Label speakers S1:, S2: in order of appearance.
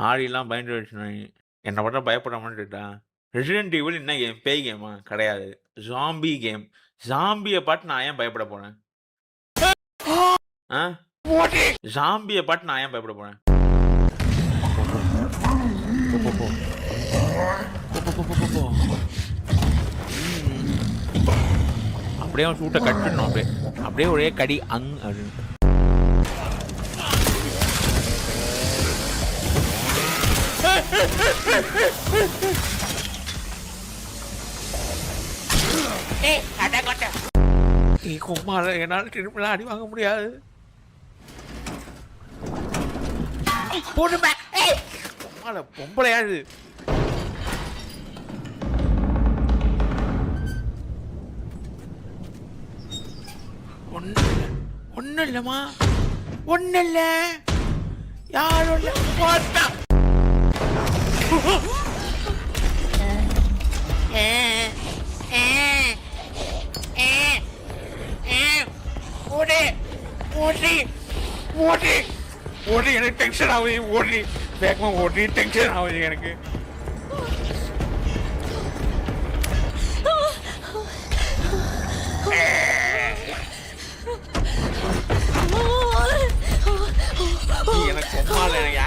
S1: ஆடிலாம் பயந்து வச்சுருவாய்ங்க. என்ன பார்த்தா பயப்பட மாட்டேன்டா. ரெசிடென்ட் ஈவில் என்ன கேம்? பேய் கேமா? கிடையாது. ஸாம்பி கேம். ஸாம்பிய பார்த்து நான் ஏன் பயப்பட போறேன்? ஆ? ஸாம்பிய பார்த்து நான் ஏன் பயப்பட போறேன்? போ, போ, போ. போ, போ, போ, போ, போ. அப்படியே அவன் சூட்ட கட்டிடணும் அப்படியே. அப்படியே ஒரே கடி அப்படின்னு. குமார என்னால் திரும்ப அடி வாங்க முடியாது. குமார பொம்பளையாது. ஒன்னும் இல்லம்மா, ஒன்னும் இல்ல, யாரும் இல்ல. ஓடி எனக்கு டென்ஷன் ஆகுது. ஓடி வேகமா ஓடி டென்ஷன் ஆகுது எனக்கு. எனக்கு சும்மா இல்லை, எனக்கு